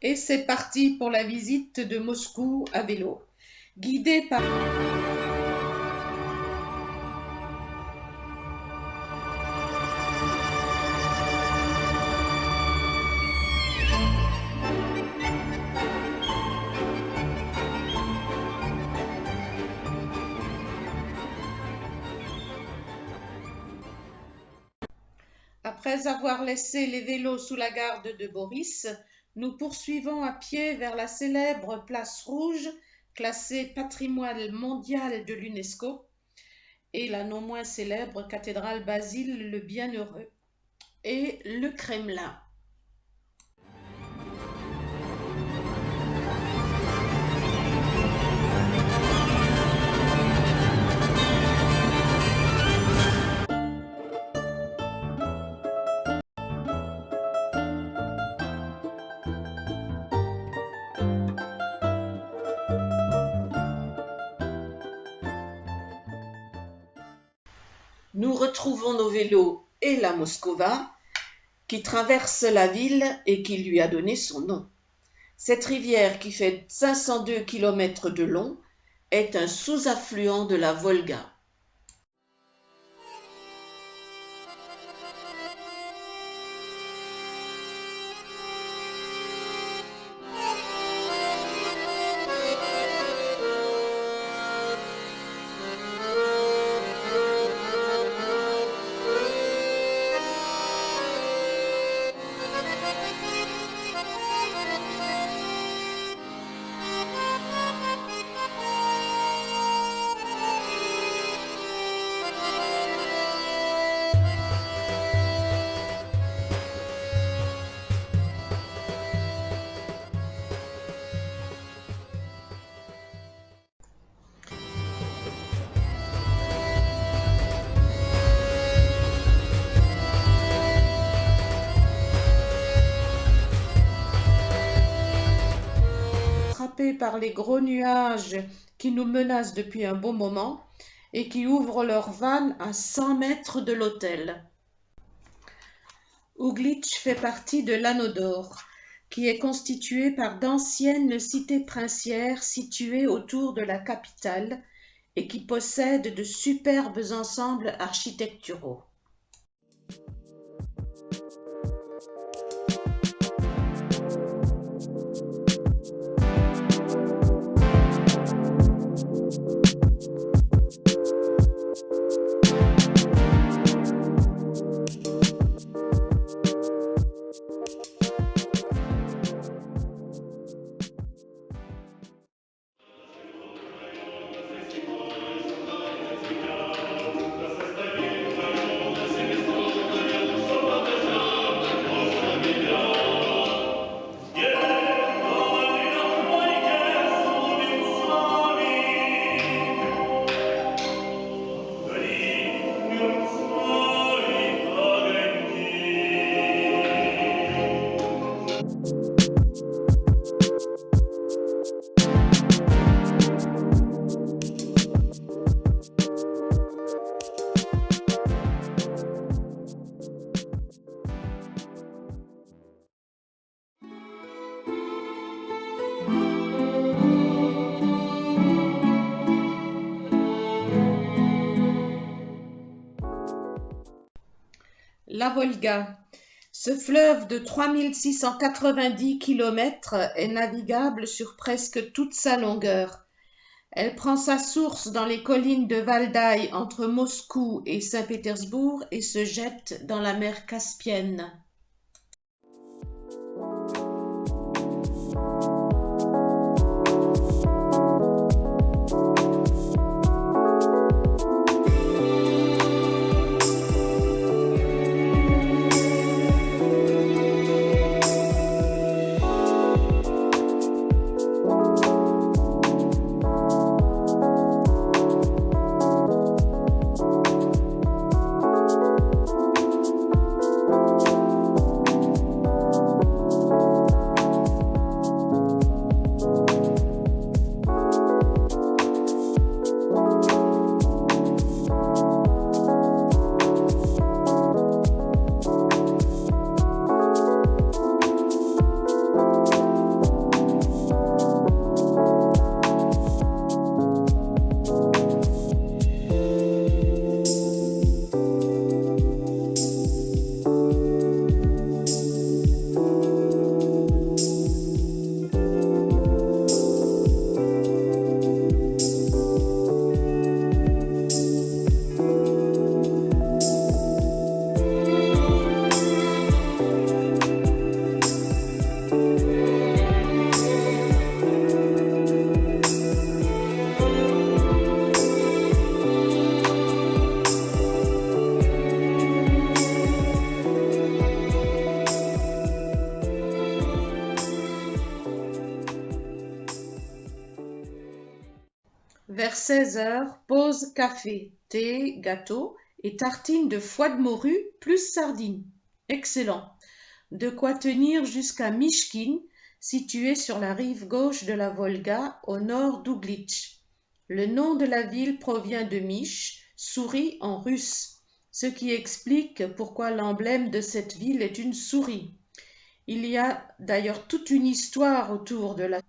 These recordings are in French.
Et c'est parti pour la visite de Moscou à vélo, guidée par... Après avoir laissé les vélos sous la garde de Boris, nous poursuivons à pied vers la célèbre place Rouge, classée patrimoine mondial de l'UNESCO, et la non moins célèbre cathédrale Basile le Bienheureux, et le Kremlin. Nous retrouvons nos vélos et la Moskova, qui traverse la ville et qui lui a donné son nom. Cette rivière, qui fait 502 km de long, est un sous-affluent de la Volga. Par les gros nuages qui nous menacent depuis un bon moment et qui ouvrent leurs vannes à 100 mètres de l'hôtel. Ouglitch fait partie de l'Anneau d'Or, qui est constitué par d'anciennes cités princières situées autour de la capitale et qui possède de superbes ensembles architecturaux. La Volga. Ce fleuve de 3690 km est navigable sur presque toute sa longueur. Elle prend sa source dans les collines de Valdai entre Moscou et Saint-Pétersbourg et se jette dans la mer Caspienne. Vers 16 heures, pause café, thé, gâteau et tartines de foie de morue plus sardines. Excellent. De quoi tenir jusqu'à Mychkine, situé sur la rive gauche de la Volga, au nord d'Ouglitch. Le nom de la ville provient de Mich, souris en russe, ce qui explique pourquoi l'emblème de cette ville est une souris. Il y a d'ailleurs toute une histoire autour de la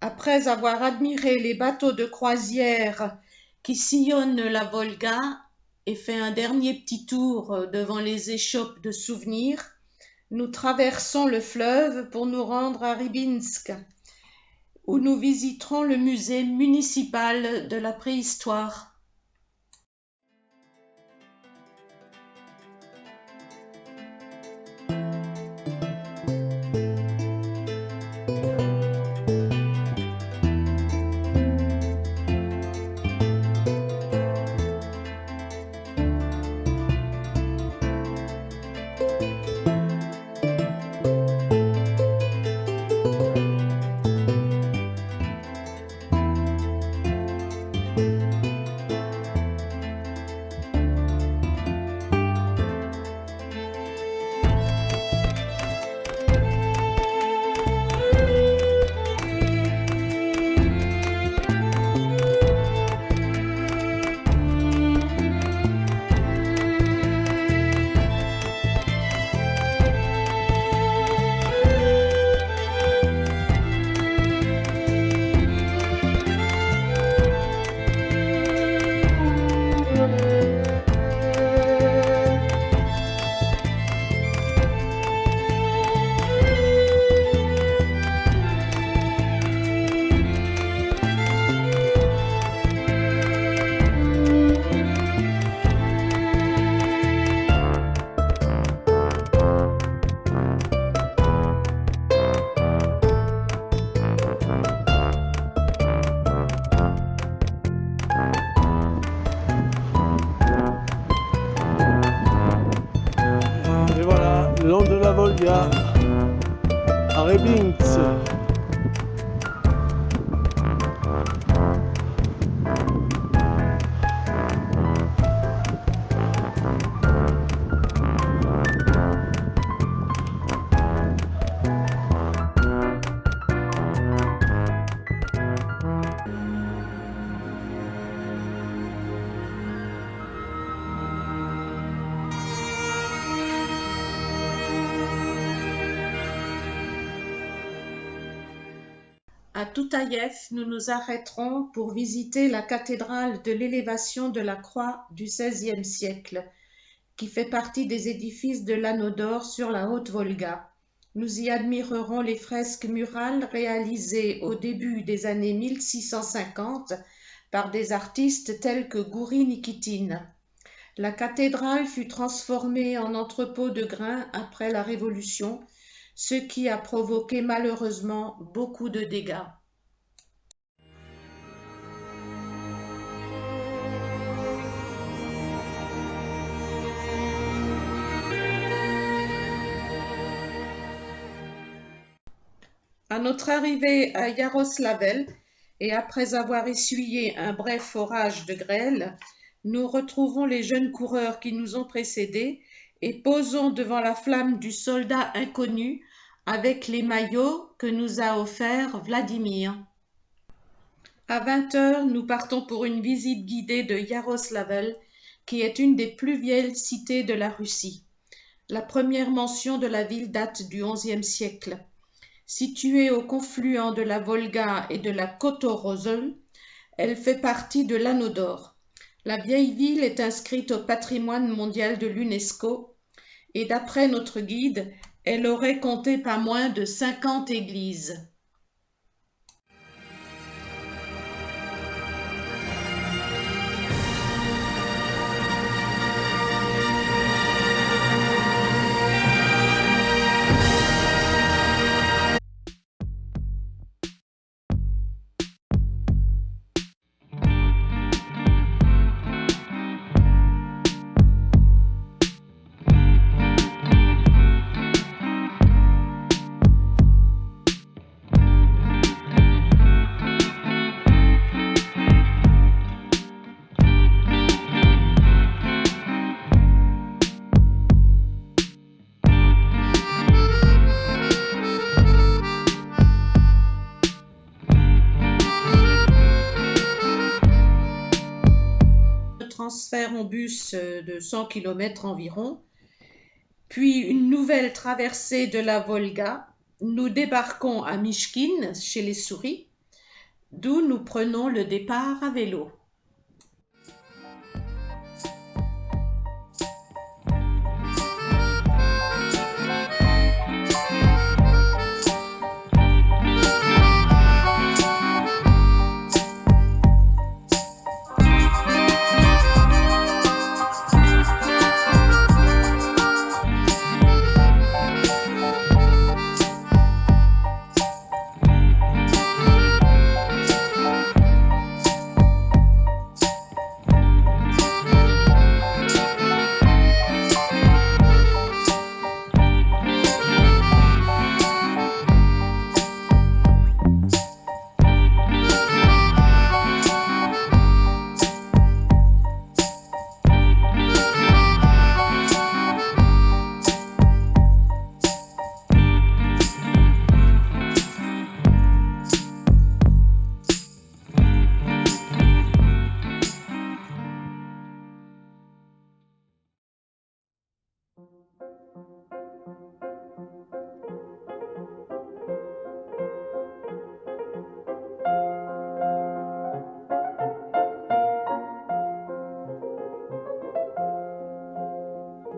Après avoir admiré les bateaux de croisière qui sillonnent la Volga et fait un dernier petit tour devant les échoppes de souvenirs, nous traversons le fleuve pour nous rendre à Rybinsk, où nous visiterons le musée municipal de la préhistoire. Et voilà, le long de la Volga, à Rybinsk. À Toutaïev, nous nous arrêterons pour visiter la cathédrale de l'élévation de la croix du XVIe siècle, qui fait partie des édifices de l'Anneau d'Or sur la Haute-Volga. Nous y admirerons les fresques murales réalisées au début des années 1650 par des artistes tels que Gouri Nikitine. La cathédrale fut transformée en entrepôt de grains après la Révolution, ce qui a provoqué malheureusement beaucoup de dégâts. À notre arrivée à Yaroslavl, et après avoir essuyé un bref orage de grêle, nous retrouvons les jeunes coureurs qui nous ont précédés et posons devant la flamme du soldat inconnu avec les maillots que nous a offerts Vladimir. À 20 heures, nous partons pour une visite guidée de Yaroslavl, qui est une des plus vieilles cités de la Russie. La première mention de la ville date du XIe siècle. Située au confluent de la Volga et de la Kotorozl, elle fait partie de l'Anneau d'Or. La vieille ville est inscrite au patrimoine mondial de l'UNESCO et d'après notre guide, elle aurait compté pas moins de 50 églises. transfert en bus de 100 km environ, puis une nouvelle traversée de la Volga. Nous débarquons à Mychkine, chez les souris, d'où nous prenons le départ à vélo.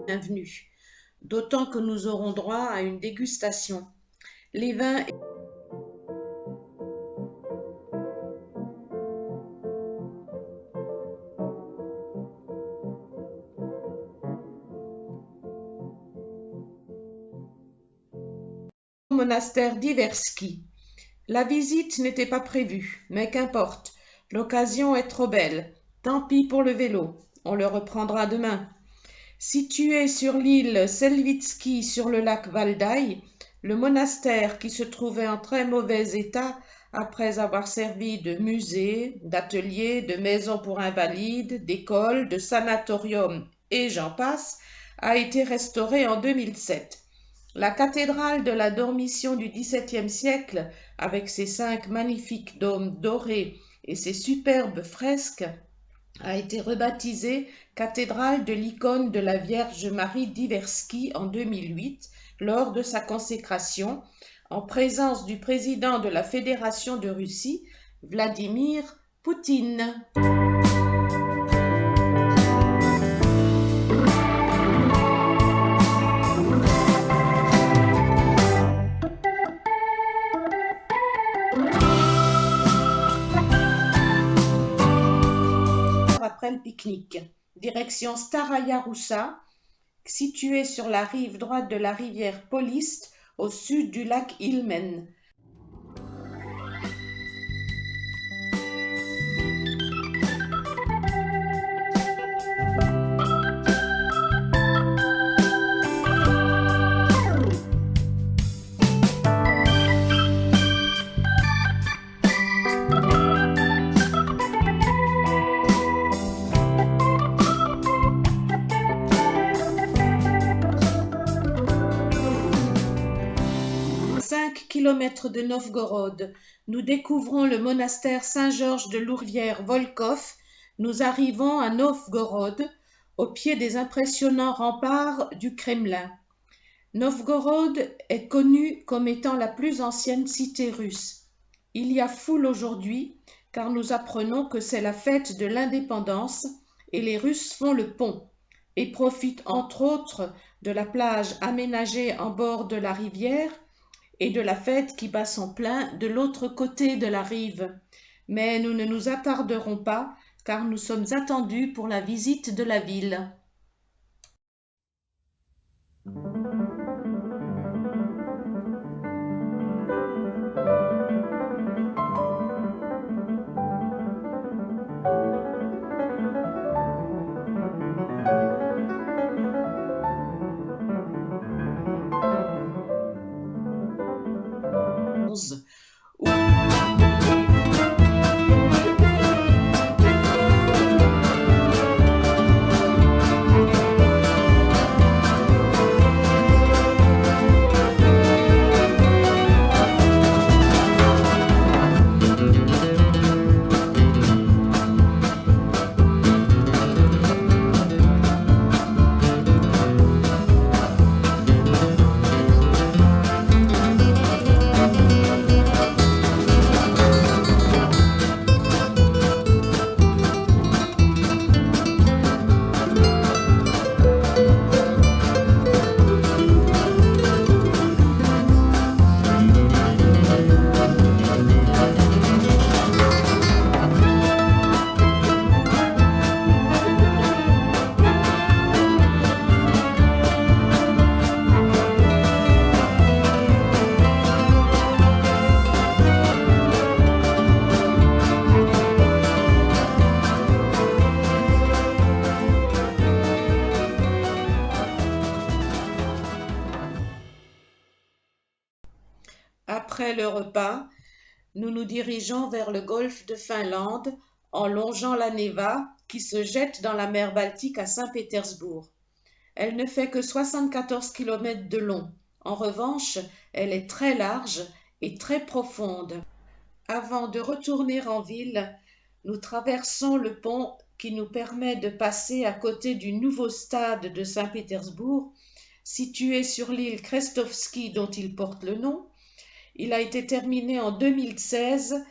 Bienvenue, d'autant que nous aurons droit à une dégustation. Les vins au monastère d'Iversky. La visite n'était pas prévue, mais qu'importe, l'occasion est trop belle. Tant pis pour le vélo, on le reprendra demain. Situé sur l'île Selvitsky sur le lac Valdai, le monastère, qui se trouvait en très mauvais état après avoir servi de musée, d'atelier, de maison pour invalides, d'école, de sanatorium et j'en passe, a été restauré en 2007. La cathédrale de la Dormition du XVIIe siècle, avec ses 5 magnifiques dômes dorés et ses superbes fresques, a été rebaptisée cathédrale de l'icône de la Vierge Marie d'Iversky en 2008 lors de sa consécration en présence du président de la Fédération de Russie, Vladimir Poutine. Après le pique-nique, direction Staraya Russa, située sur la rive droite de la rivière Polist, au sud du lac Ilmen. Kilomètres de Novgorod, nous découvrons le monastère Saint-Georges de Lourvière Volkov. Nous arrivons à Novgorod, au pied des impressionnants remparts du Kremlin. Novgorod est connue comme étant la plus ancienne cité russe. Il y a foule aujourd'hui, car nous apprenons que c'est la fête de l'indépendance et les Russes font le pont et profitent entre autres de la plage aménagée en bord de la rivière et de la fête qui bat son plein de l'autre côté de la rive. Mais nous ne nous attarderons pas, car nous sommes attendus pour la visite de la ville. Après le repas, nous nous dirigeons vers le golfe de Finlande en longeant la Neva qui se jette dans la mer Baltique à Saint-Pétersbourg. Elle ne fait que 74 kilomètres de long. En revanche, elle est très large et très profonde. Avant de retourner en ville, nous traversons le pont qui nous permet de passer à côté du nouveau stade de Saint-Pétersbourg, situé sur l'île Krestovski dont il porte le nom. Il a été terminé en 2016